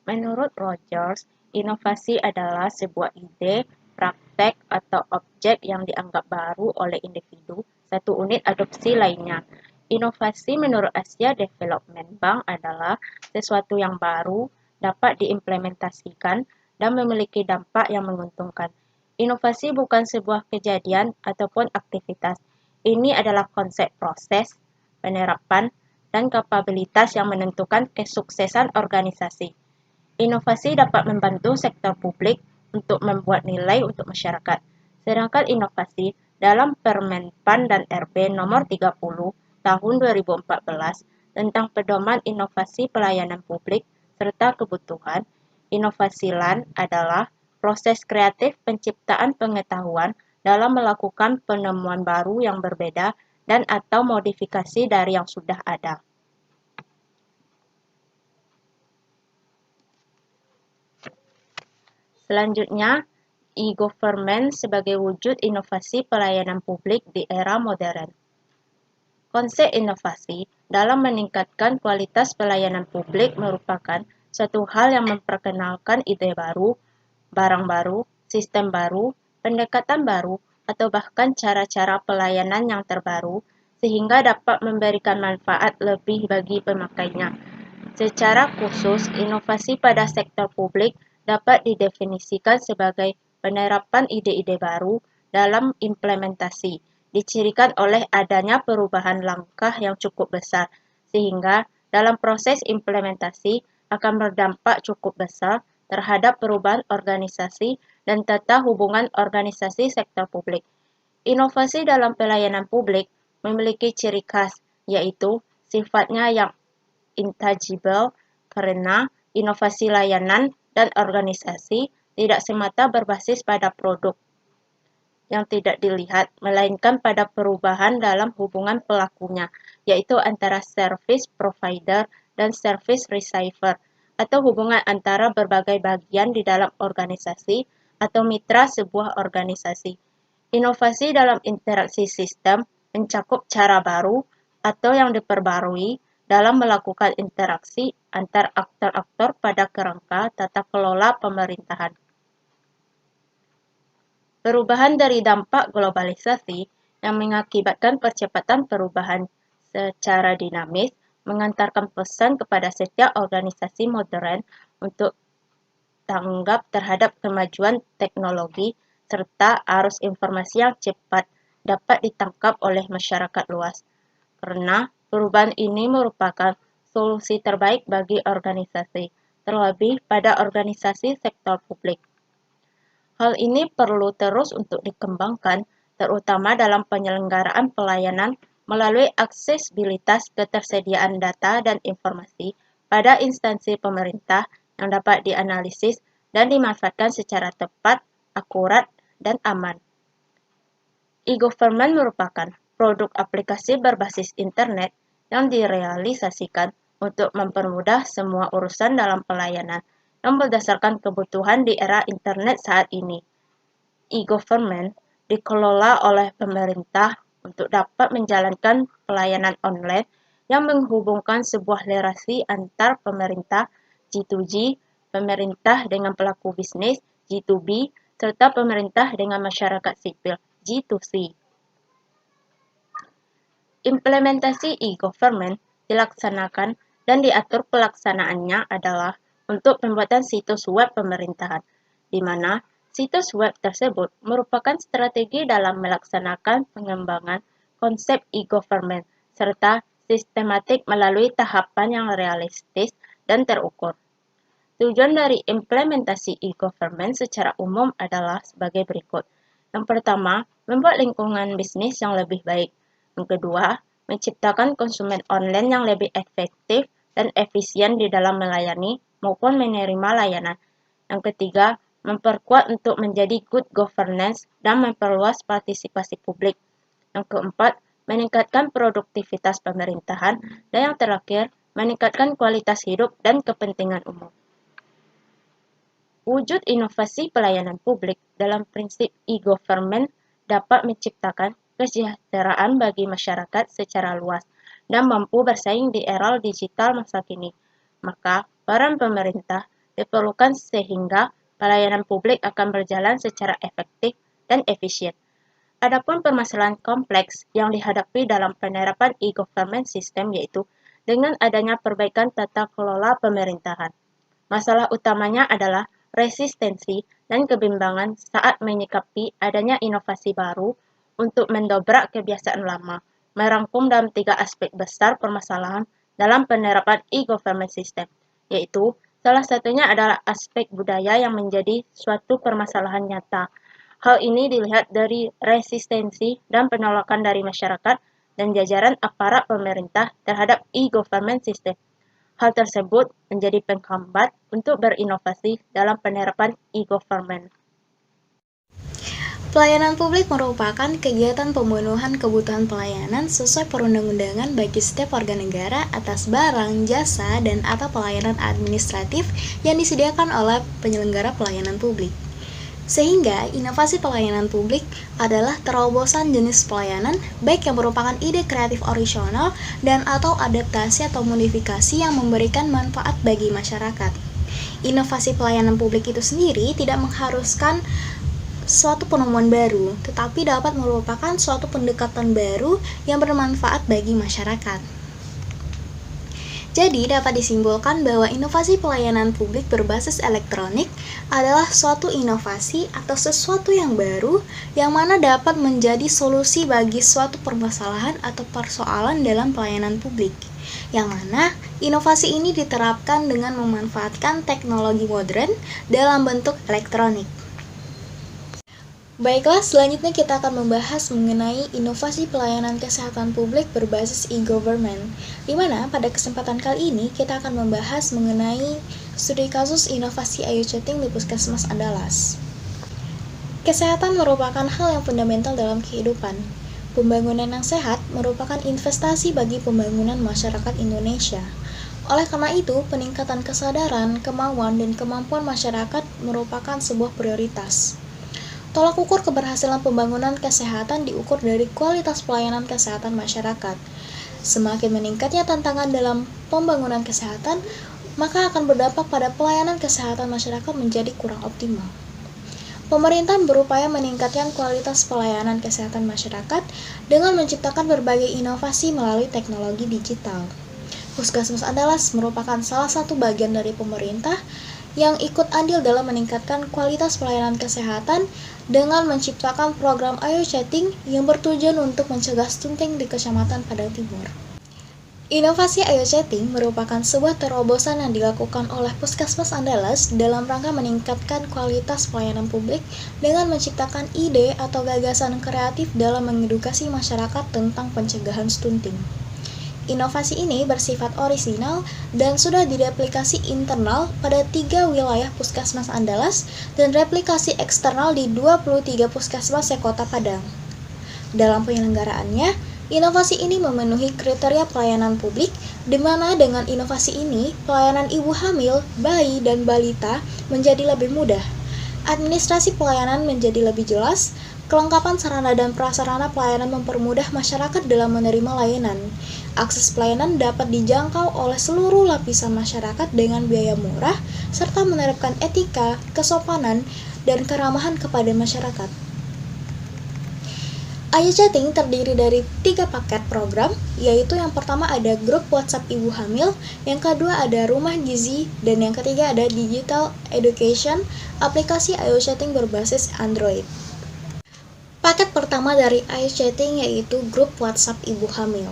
Menurut Rogers, inovasi adalah sebuah ide, praktek, atau objek yang dianggap baru oleh individu satu unit adopsi lainnya. Inovasi menurut Asia Development Bank adalah sesuatu yang baru, dapat diimplementasikan, dan memiliki dampak yang menguntungkan. Inovasi bukan sebuah kejadian ataupun aktivitas. Ini adalah konsep proses, penerapan, dan kapabilitas yang menentukan kesuksesan organisasi. Inovasi dapat membantu sektor publik untuk membuat nilai untuk masyarakat. Sedangkan inovasi dalam Permenpan dan RB nomor 30 tahun 2014 tentang pedoman inovasi pelayanan publik serta kebutuhan, inovasi LAN adalah proses kreatif penciptaan pengetahuan dalam melakukan penemuan baru yang berbeda dan atau modifikasi dari yang sudah ada. Selanjutnya, e-government sebagai wujud inovasi pelayanan publik di era modern. Konsep inovasi dalam meningkatkan kualitas pelayanan publik merupakan suatu hal yang memperkenalkan ide baru, barang baru, sistem baru, pendekatan baru, atau bahkan cara-cara pelayanan yang terbaru sehingga dapat memberikan manfaat lebih bagi pemakainya. Secara khusus, inovasi pada sektor publik dapat didefinisikan sebagai penerapan ide-ide baru dalam implementasi, dicirikan oleh adanya perubahan langkah yang cukup besar, sehingga dalam proses implementasi akan berdampak cukup besar terhadap perubahan organisasi dan tata hubungan organisasi sektor publik. Inovasi dalam pelayanan publik memiliki ciri khas, yaitu sifatnya yang intangible karena inovasi layanan dan organisasi tidak semata berbasis pada produk yang tidak dilihat, melainkan pada perubahan dalam hubungan pelakunya, yaitu antara service provider dan service receiver, atau hubungan antara berbagai bagian di dalam organisasi atau mitra sebuah organisasi. Inovasi dalam interaksi sistem mencakup cara baru atau yang diperbarui dalam melakukan interaksi antar aktor-aktor pada kerangka tata kelola pemerintahan. Perubahan dari dampak globalisasi yang mengakibatkan percepatan perubahan secara dinamis mengantarkan pesan kepada setiap organisasi modern untuk tanggap terhadap kemajuan teknologi serta arus informasi yang cepat dapat ditangkap oleh masyarakat luas. Karena perubahan ini merupakan solusi terbaik bagi organisasi, terlebih pada organisasi sektor publik. Hal ini perlu terus untuk dikembangkan, terutama dalam penyelenggaraan pelayanan melalui aksesibilitas ketersediaan data dan informasi pada instansi pemerintah yang dapat dianalisis dan dimanfaatkan secara tepat, akurat, dan aman. E-government merupakan produk aplikasi berbasis internet yang direalisasikan untuk mempermudah semua urusan dalam pelayanan yang berdasarkan kebutuhan di era internet saat ini. E-government dikelola oleh pemerintah untuk dapat menjalankan pelayanan online yang menghubungkan sebuah relasi antar pemerintah G2G, pemerintah dengan pelaku bisnis G2B, serta pemerintah dengan masyarakat sipil G2C. Implementasi e-government dilaksanakan dan diatur pelaksanaannya adalah untuk pembuatan situs web pemerintahan, di mana situs web tersebut merupakan strategi dalam melaksanakan pengembangan konsep e-government serta sistematik melalui tahapan yang realistis dan terukur. Tujuan dari implementasi e-government secara umum adalah sebagai berikut. Yang pertama, membuat lingkungan bisnis yang lebih baik. Yang kedua, menciptakan konsumen online yang lebih efektif dan efisien di dalam melayani maupun menerima layanan. Yang ketiga, memperkuat untuk menjadi good governance dan memperluas partisipasi publik. Yang keempat, meningkatkan produktivitas pemerintahan. Dan yang terakhir, meningkatkan kualitas hidup dan kepentingan umum. Wujud inovasi pelayanan publik dalam prinsip e-government dapat menciptakan kesejahteraan bagi masyarakat secara luas dan mampu bersaing di era digital masa kini. Maka, peran pemerintah diperlukan sehingga pelayanan publik akan berjalan secara efektif dan efisien. Adapun permasalahan kompleks yang dihadapi dalam penerapan e-government system yaitu dengan adanya perbaikan tata kelola pemerintahan. Masalah utamanya adalah resistensi dan kebimbangan saat menyikapi adanya inovasi baru untuk mendobrak kebiasaan lama, merangkum dalam 3 aspek besar permasalahan dalam penerapan e-government system, yaitu salah satunya adalah aspek budaya yang menjadi suatu permasalahan nyata. Hal ini dilihat dari resistensi dan penolakan dari masyarakat dan jajaran aparat pemerintah terhadap e-government system. Hal tersebut menjadi penghambat untuk berinovasi dalam penerapan e-government. Pelayanan publik merupakan kegiatan pemenuhan kebutuhan pelayanan sesuai perundang-undangan bagi setiap warga negara atas barang, jasa, dan atau pelayanan administratif yang disediakan oleh penyelenggara pelayanan publik. Sehingga inovasi pelayanan publik adalah terobosan jenis pelayanan baik yang merupakan ide kreatif orisinal dan atau adaptasi atau modifikasi yang memberikan manfaat bagi masyarakat. Inovasi pelayanan publik itu sendiri tidak mengharuskan suatu penemuan baru, tetapi dapat merupakan suatu pendekatan baru yang bermanfaat bagi masyarakat. Jadi, dapat disimpulkan bahwa inovasi pelayanan publik berbasis elektronik adalah suatu inovasi atau sesuatu yang baru yang mana dapat menjadi solusi bagi suatu permasalahan atau persoalan dalam pelayanan publik. Yang mana inovasi ini diterapkan dengan memanfaatkan teknologi modern dalam bentuk elektronik. Baiklah, selanjutnya kita akan membahas mengenai inovasi pelayanan kesehatan publik berbasis e-government, di mana pada kesempatan kali ini kita akan membahas mengenai studi kasus inovasi IO Chatting di Puskesmas Andalas. Kesehatan merupakan hal yang fundamental dalam kehidupan. Pembangunan yang sehat merupakan investasi bagi pembangunan masyarakat Indonesia. Oleh karena itu, peningkatan kesadaran, kemauan, dan kemampuan masyarakat merupakan sebuah prioritas. Tolak ukur keberhasilan pembangunan kesehatan diukur dari kualitas pelayanan kesehatan masyarakat. Semakin meningkatnya tantangan dalam pembangunan kesehatan, maka akan berdampak pada pelayanan kesehatan masyarakat menjadi kurang optimal. Pemerintah berupaya meningkatkan kualitas pelayanan kesehatan masyarakat dengan menciptakan berbagai inovasi melalui teknologi digital. Puskesmas Andalas merupakan salah satu bagian dari pemerintah yang ikut andil dalam meningkatkan kualitas pelayanan kesehatan dengan menciptakan program IO Chatting yang bertujuan untuk mencegah stunting di Kecamatan Padang Timur. Inovasi IO Chatting merupakan sebuah terobosan yang dilakukan oleh Puskesmas Andalas dalam rangka meningkatkan kualitas pelayanan publik dengan menciptakan ide atau gagasan kreatif dalam mengedukasi masyarakat tentang pencegahan stunting. Inovasi ini bersifat orisinal dan sudah direplikasi internal pada 3 wilayah Puskesmas Andalas dan replikasi eksternal di 23 puskesmas sekota Padang. Dalam penyelenggaraannya, inovasi ini memenuhi kriteria pelayanan publik, di mana dengan inovasi ini, pelayanan ibu hamil, bayi, dan balita menjadi lebih mudah. Administrasi pelayanan menjadi lebih jelas, kelengkapan sarana dan prasarana pelayanan mempermudah masyarakat dalam menerima layanan. Akses pelayanan dapat dijangkau oleh seluruh lapisan masyarakat dengan biaya murah, serta menerapkan etika, kesopanan, dan keramahan kepada masyarakat. IO Chatting terdiri dari 3 paket program, yaitu yang pertama ada grup WhatsApp Ibu Hamil, yang kedua ada Rumah Gizi, dan yang ketiga ada Digital Education, aplikasi IO Chatting berbasis Android. Paket pertama dari IO Chatting yaitu grup WhatsApp Ibu Hamil.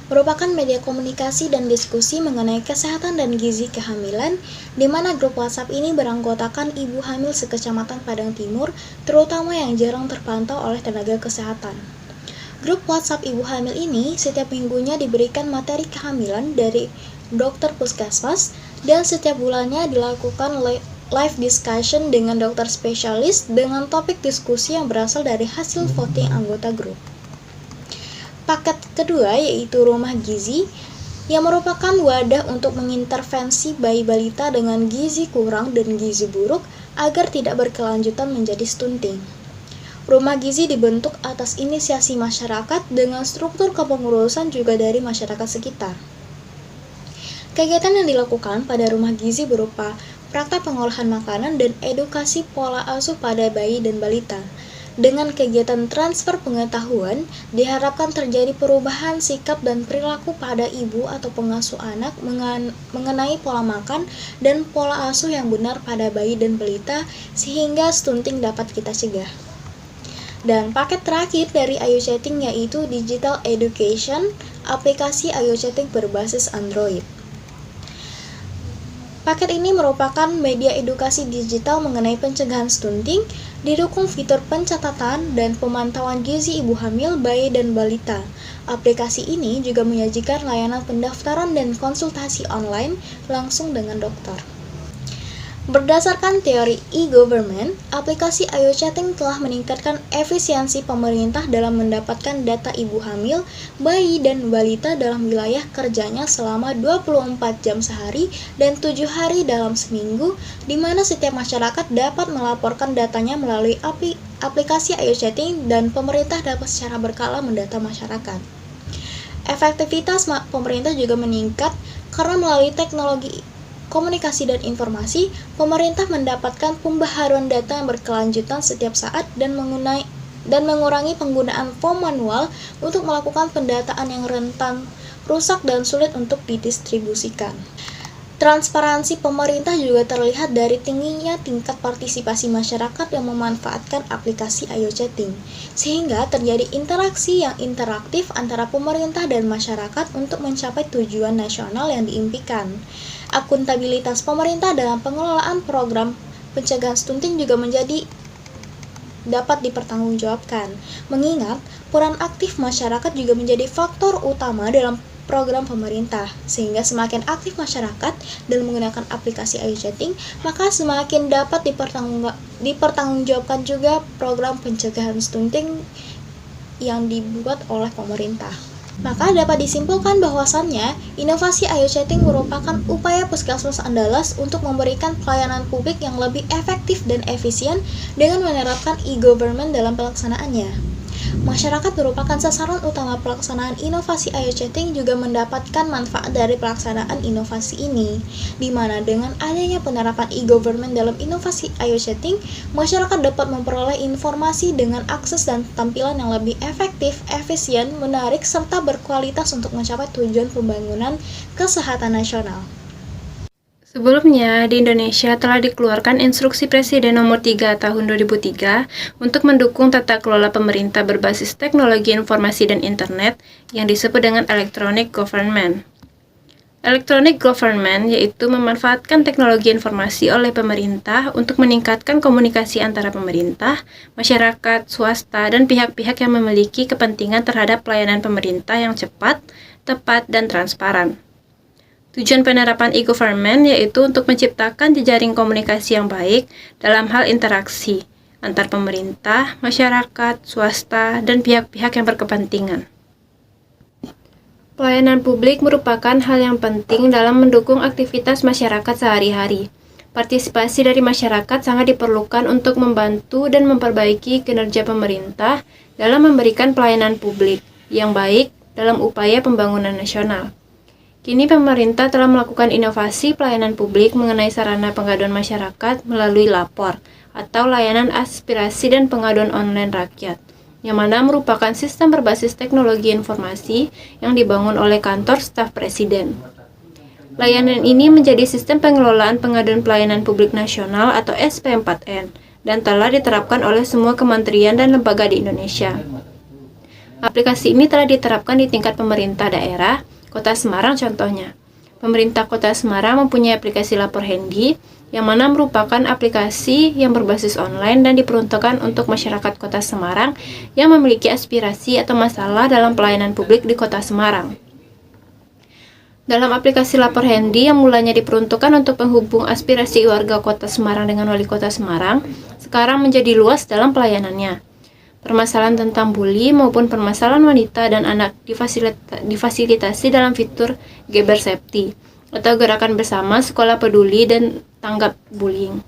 Merupakan media komunikasi dan diskusi mengenai kesehatan dan gizi kehamilan, di mana grup WhatsApp ini beranggotakan ibu hamil sekecamatan Padang Timur, terutama yang jarang terpantau oleh tenaga kesehatan. Grup WhatsApp ibu hamil ini setiap minggunya diberikan materi kehamilan dari dokter puskesmas, dan setiap bulannya dilakukan live discussion dengan dokter spesialis dengan topik diskusi yang berasal dari hasil voting anggota grup. Paket kedua yaitu Rumah Gizi, yang merupakan wadah untuk mengintervensi bayi balita dengan gizi kurang dan gizi buruk agar tidak berkelanjutan menjadi stunting. Rumah Gizi dibentuk atas inisiasi masyarakat dengan struktur kepengurusan juga dari masyarakat sekitar. Kegiatan yang dilakukan pada Rumah Gizi berupa praktek pengolahan makanan, dan edukasi pola asuh pada bayi dan balita. Dengan kegiatan transfer pengetahuan, diharapkan terjadi perubahan sikap dan perilaku pada ibu atau pengasuh anak mengenai pola makan dan pola asuh yang benar pada bayi dan balita, sehingga stunting dapat kita cegah. Dan paket terakhir dari Ayo Chatting yaitu Digital Education, aplikasi Ayo Chatting berbasis Android. Paket ini merupakan media edukasi digital mengenai pencegahan stunting, didukung fitur pencatatan dan pemantauan gizi ibu hamil, bayi, dan balita. Aplikasi ini juga menyajikan layanan pendaftaran dan konsultasi online langsung dengan dokter. Berdasarkan teori e-government, aplikasi Ayo Chatting telah meningkatkan efisiensi pemerintah dalam mendapatkan data ibu hamil, bayi, dan balita dalam wilayah kerjanya selama 24 jam sehari dan 7 hari dalam seminggu, di mana setiap masyarakat dapat melaporkan datanya melalui aplikasi Ayo Chatting dan pemerintah dapat secara berkala mendata masyarakat. Efektivitas pemerintah juga meningkat karena melalui teknologi komunikasi dan informasi, pemerintah mendapatkan pembaharuan data yang berkelanjutan setiap saat dan mengurangi penggunaan form manual untuk melakukan pendataan yang rentan, rusak, dan sulit untuk didistribusikan. Transparansi pemerintah juga terlihat dari tingginya tingkat partisipasi masyarakat yang memanfaatkan aplikasi Ayo Chatting, sehingga terjadi interaksi yang interaktif antara pemerintah dan masyarakat untuk mencapai tujuan nasional yang diimpikan. Akuntabilitas pemerintah dalam pengelolaan program pencegahan stunting juga dapat dipertanggungjawabkan, mengingat peran aktif masyarakat juga menjadi faktor utama dalam program pemerintah, sehingga semakin aktif masyarakat dalam menggunakan aplikasi Ayo Chatting, maka semakin dapat dipertanggungjawabkan juga program pencegahan stunting yang dibuat oleh pemerintah. Maka dapat disimpulkan bahwasannya, inovasi Ayo Chatting merupakan upaya Puskesmas Andalas untuk memberikan pelayanan publik yang lebih efektif dan efisien dengan menerapkan e-government dalam pelaksanaannya. Masyarakat merupakan sasaran utama pelaksanaan inovasi Ayo Chatting juga mendapatkan manfaat dari pelaksanaan inovasi ini, di mana dengan adanya penerapan e-government dalam inovasi Ayo Chatting, masyarakat dapat memperoleh informasi dengan akses dan tampilan yang lebih efektif, efisien, menarik, serta berkualitas untuk mencapai tujuan pembangunan kesehatan nasional. Sebelumnya, di Indonesia telah dikeluarkan Instruksi Presiden Nomor 3 Tahun 2003 untuk mendukung tata kelola pemerintah berbasis teknologi informasi dan internet yang disebut dengan Electronic Government. Electronic Government yaitu memanfaatkan teknologi informasi oleh pemerintah untuk meningkatkan komunikasi antara pemerintah, masyarakat, swasta, dan pihak-pihak yang memiliki kepentingan terhadap pelayanan pemerintah yang cepat, tepat, dan transparan. Tujuan penerapan e-government yaitu untuk menciptakan jejaring komunikasi yang baik dalam hal interaksi antar pemerintah, masyarakat, swasta, dan pihak-pihak yang berkepentingan. Pelayanan publik merupakan hal yang penting dalam mendukung aktivitas masyarakat sehari-hari. Partisipasi dari masyarakat sangat diperlukan untuk membantu dan memperbaiki kinerja pemerintah dalam memberikan pelayanan publik yang baik dalam upaya pembangunan nasional. Kini pemerintah telah melakukan inovasi pelayanan publik mengenai sarana pengaduan masyarakat melalui lapor atau layanan aspirasi dan pengaduan online rakyat, yang mana merupakan sistem berbasis teknologi informasi yang dibangun oleh kantor staf presiden. Layanan ini menjadi sistem pengelolaan pengaduan pelayanan publik nasional atau SP4N dan telah diterapkan oleh semua kementerian dan lembaga di Indonesia. Aplikasi ini telah diterapkan di tingkat pemerintah daerah, Kota Semarang contohnya. Pemerintah Kota Semarang mempunyai aplikasi Lapor Handy, yang mana merupakan aplikasi yang berbasis online dan diperuntukkan untuk masyarakat Kota Semarang yang memiliki aspirasi atau masalah dalam pelayanan publik di Kota Semarang. Dalam aplikasi Lapor Handy yang mulanya diperuntukkan untuk penghubung aspirasi warga Kota Semarang dengan Wali Kota Semarang, sekarang menjadi luas dalam pelayanannya. Permasalahan tentang bully maupun permasalahan wanita dan anak difasilitasi dalam fitur Geber Septi atau Gerakan Bersama Sekolah Peduli dan Tanggap Bullying.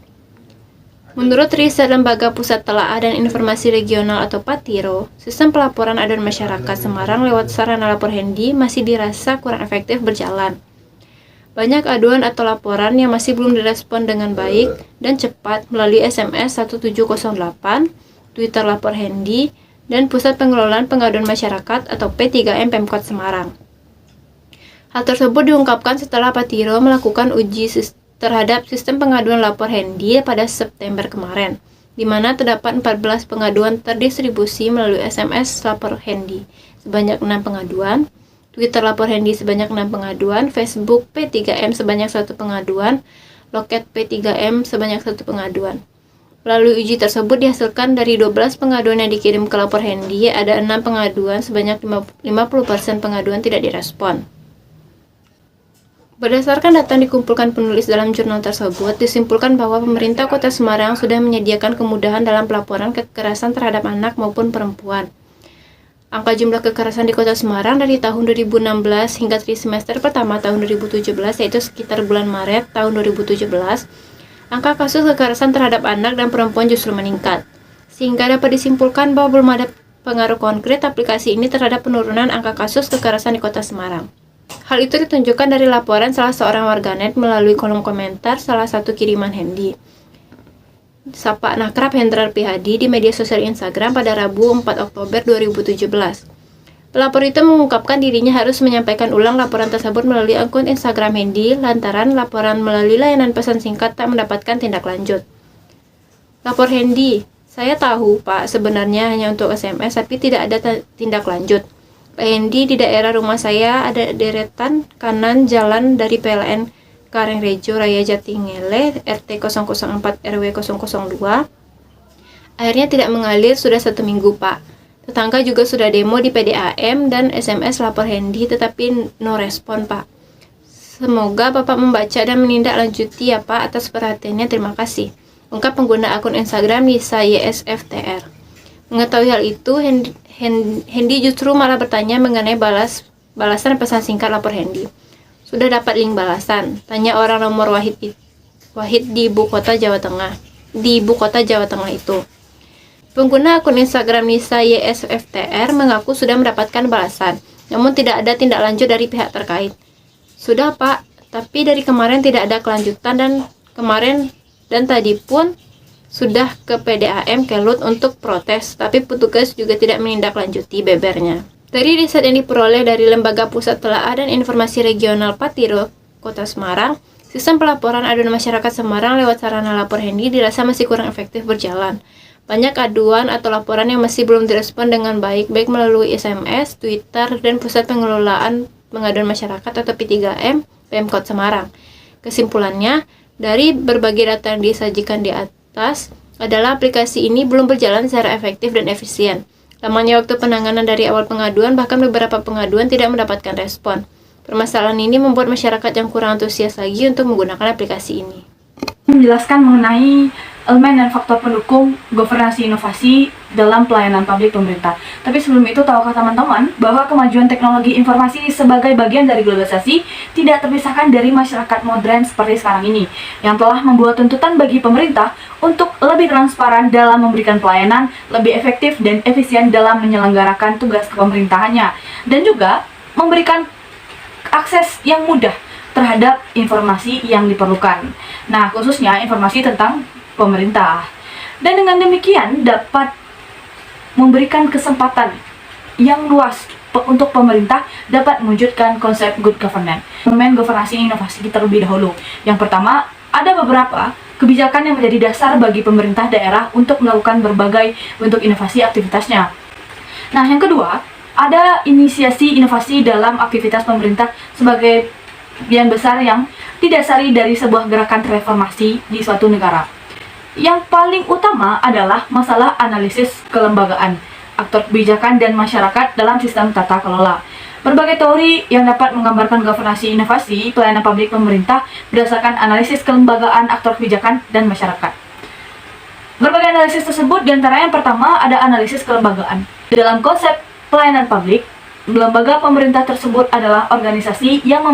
Menurut riset Lembaga Pusat Telaah dan Informasi Regional atau PATIRO, sistem pelaporan aduan masyarakat Semarang lewat sarana Lapor Handy masih dirasa kurang efektif berjalan. Banyak aduan atau laporan yang masih belum direspon dengan baik dan cepat melalui SMS 1708, Twitter Lapor Hendy, dan Pusat Pengelolaan Pengaduan Masyarakat atau P3M Pemkot Semarang. Hal tersebut diungkapkan setelah Patiro melakukan uji terhadap sistem pengaduan lapor Hendy pada September kemarin, di mana terdapat 14 pengaduan terdistribusi melalui SMS Lapor Hendy sebanyak 6 pengaduan, Twitter Lapor Hendy sebanyak 6 pengaduan, Facebook P3M sebanyak 1 pengaduan, Loket P3M sebanyak 1 pengaduan. Melalui uji tersebut dihasilkan dari 12 pengaduan yang dikirim ke Lapor Hendy, ada 6 pengaduan sebanyak 50% pengaduan tidak direspon. Berdasarkan data yang dikumpulkan penulis dalam jurnal tersebut, disimpulkan bahwa pemerintah Kota Semarang sudah menyediakan kemudahan dalam pelaporan kekerasan terhadap anak maupun perempuan. Angka jumlah kekerasan di Kota Semarang dari tahun 2016 hingga trimester pertama tahun 2017, yaitu sekitar bulan Maret tahun 2017, angka kasus kekerasan terhadap anak dan perempuan justru meningkat, sehingga dapat disimpulkan bahwa belum ada pengaruh konkret aplikasi ini terhadap penurunan angka kasus kekerasan di Kota Semarang. Hal itu ditunjukkan dari laporan salah seorang warganet melalui kolom komentar salah satu kiriman Hendy. Sapa Nakrab Hendrar Pihadi di media sosial Instagram pada Rabu 4 Oktober 2017. Pelapor itu mengungkapkan dirinya harus menyampaikan ulang laporan tersebut melalui akun Instagram Hendy lantaran laporan melalui layanan pesan singkat tak mendapatkan tindak lanjut. Lapor Hendy, saya tahu Pak sebenarnya hanya untuk SMS tapi tidak ada tindak lanjut. Pak Hendy, di daerah rumah saya ada deretan kanan jalan dari PLN Karangrejo Raya Jatingele RT 004 RW 002. Airnya tidak mengalir sudah 1 minggu Pak. Tetangga juga sudah demo di PDAM dan SMS lapor Hendy tetapi no respon Pak. Semoga Bapak membaca dan menindaklanjuti ya Pak atas perhatiannya, terima kasih. Ungkap pengguna akun Instagram Nisa YSFTR. Mengetahui hal itu, Hendy justru malah bertanya mengenai balasan pesan singkat lapor Hendy. Sudah dapat link balasan, tanya orang nomor Wahid di ibu kota Jawa Tengah. Itu. Pengguna akun Instagram Nisa YSFTR mengaku sudah mendapatkan balasan, namun tidak ada tindak lanjut dari pihak terkait. Sudah Pak, tapi dari kemarin tidak ada kelanjutan dan tadi pun sudah ke PDAM Kelut untuk protes, tapi petugas juga tidak menindaklanjuti, bebernya. Dari riset yang diperoleh dari Lembaga Pusat Telaah dan Informasi Regional Patiro, Kota Semarang, sistem pelaporan aduan masyarakat Semarang lewat sarana lapor Hendy dirasa masih kurang efektif berjalan. Banyak aduan atau laporan yang masih belum direspon dengan baik melalui SMS, Twitter, dan Pusat Pengelolaan Pengaduan Masyarakat atau P3M Pemkot Semarang. Kesimpulannya, dari berbagai data yang disajikan di atas adalah aplikasi ini belum berjalan secara efektif dan efisien. Lamanya waktu penanganan dari awal pengaduan, bahkan beberapa pengaduan tidak mendapatkan respon. Permasalahan ini membuat masyarakat yang kurang antusias lagi untuk menggunakan aplikasi ini. Menjelaskan mengenai elemen dan faktor pendukung governansi inovasi dalam pelayanan publik pemerintah. Tapi sebelum itu, tahukah teman-teman bahwa kemajuan teknologi informasi sebagai bagian dari globalisasi tidak terpisahkan dari masyarakat modern seperti sekarang ini, yang telah membuat tuntutan bagi pemerintah untuk lebih transparan dalam memberikan pelayanan, lebih efektif dan efisien dalam menyelenggarakan tugas kepemerintahannya, dan juga memberikan akses yang mudah terhadap informasi yang diperlukan. Nah, khususnya informasi tentang pemerintah. Dan dengan demikian dapat memberikan kesempatan yang luas untuk pemerintah dapat mewujudkan konsep good governance. Elemen governansi inovasi kita terlebih dahulu. Yang pertama, ada beberapa kebijakan yang menjadi dasar bagi pemerintah daerah untuk melakukan berbagai bentuk inovasi aktivitasnya. Nah, yang kedua, ada inisiasi inovasi dalam aktivitas pemerintah sebagai bagian besar yang didasari dari sebuah gerakan reformasi di suatu negara. Yang paling utama adalah masalah analisis kelembagaan, aktor kebijakan dan masyarakat dalam sistem tata kelola. Berbagai teori yang dapat menggambarkan governansi inovasi pelayanan publik pemerintah berdasarkan analisis kelembagaan, aktor kebijakan, dan masyarakat. Berbagai analisis tersebut diantara yang pertama ada analisis kelembagaan. Dalam konsep pelayanan publik, lembaga pemerintah tersebut adalah organisasi yang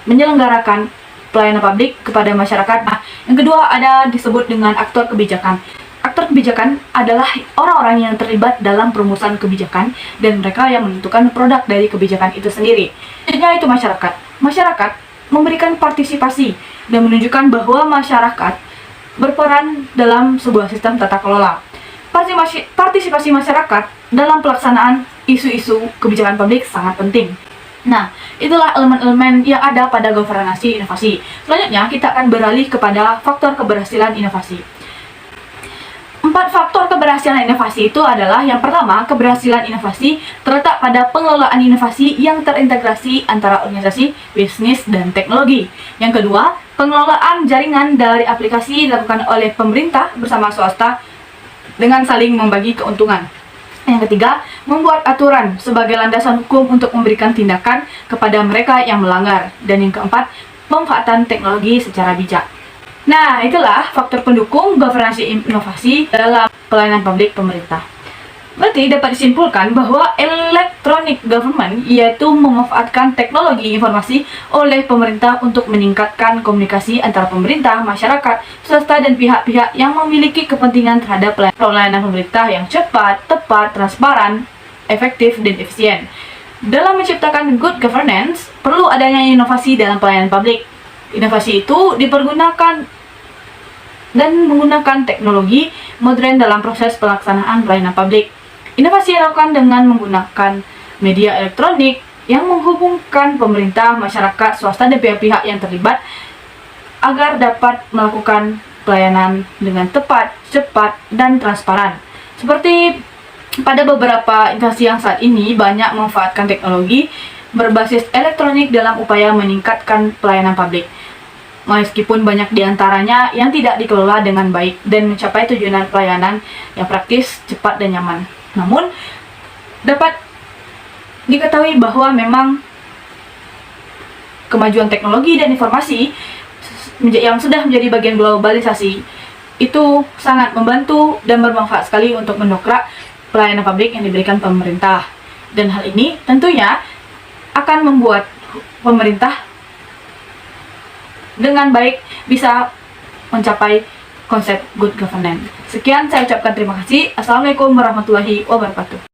menyelenggarakan pelayanan publik kepada masyarakat. Nah, yang kedua ada disebut dengan aktor kebijakan. Aktor kebijakan adalah orang-orang yang terlibat dalam perumusan kebijakan dan mereka yang menentukan produk dari kebijakan itu sendiri. Selanjutnya itu masyarakat. Masyarakat memberikan partisipasi dan menunjukkan bahwa masyarakat berperan dalam sebuah sistem tata kelola. Partisipasi masyarakat dalam pelaksanaan isu-isu kebijakan publik sangat penting. Nah, itulah elemen-elemen yang ada pada governansi inovasi. Selanjutnya, kita akan beralih kepada faktor keberhasilan inovasi. 4 faktor keberhasilan inovasi itu adalah, yang pertama, keberhasilan inovasi terletak pada pengelolaan inovasi yang terintegrasi antara organisasi, bisnis, dan teknologi. Yang kedua, pengelolaan jaringan dari aplikasi dilakukan oleh pemerintah bersama swasta dengan saling membagi keuntungan. Yang ketiga, membuat aturan sebagai landasan hukum untuk memberikan tindakan kepada mereka yang melanggar. Dan yang keempat, pemanfaatan teknologi secara bijak. Nah, itulah faktor pendukung governansi inovasi dalam pelayanan publik pemerintah. Berarti dapat disimpulkan bahwa electronic government yaitu memanfaatkan teknologi informasi oleh pemerintah untuk meningkatkan komunikasi antara pemerintah, masyarakat, swasta, dan pihak-pihak yang memiliki kepentingan terhadap pelayanan pemerintah yang cepat, tepat, transparan, efektif, dan efisien. Dalam menciptakan good governance, perlu adanya inovasi dalam pelayanan publik. Inovasi itu dipergunakan dan menggunakan teknologi modern dalam proses pelaksanaan pelayanan publik. Inovasi dilakukan dengan menggunakan media elektronik yang menghubungkan pemerintah, masyarakat, swasta, dan pihak-pihak yang terlibat agar dapat melakukan pelayanan dengan tepat, cepat, dan transparan. Seperti pada beberapa instansi yang saat ini banyak memanfaatkan teknologi berbasis elektronik dalam upaya meningkatkan pelayanan publik. Meskipun banyak diantaranya yang tidak dikelola dengan baik dan mencapai tujuan pelayanan yang praktis, cepat, dan nyaman. Namun, dapat diketahui bahwa memang kemajuan teknologi dan informasi yang sudah menjadi bagian globalisasi itu sangat membantu dan bermanfaat sekali untuk mendongkrak pelayanan publik yang diberikan pemerintah. Dan hal ini tentunya akan membuat pemerintah dengan baik bisa mencapai konsep good governance. Sekian, saya ucapkan terima kasih. Assalamualaikum warahmatullahi wabarakatuh.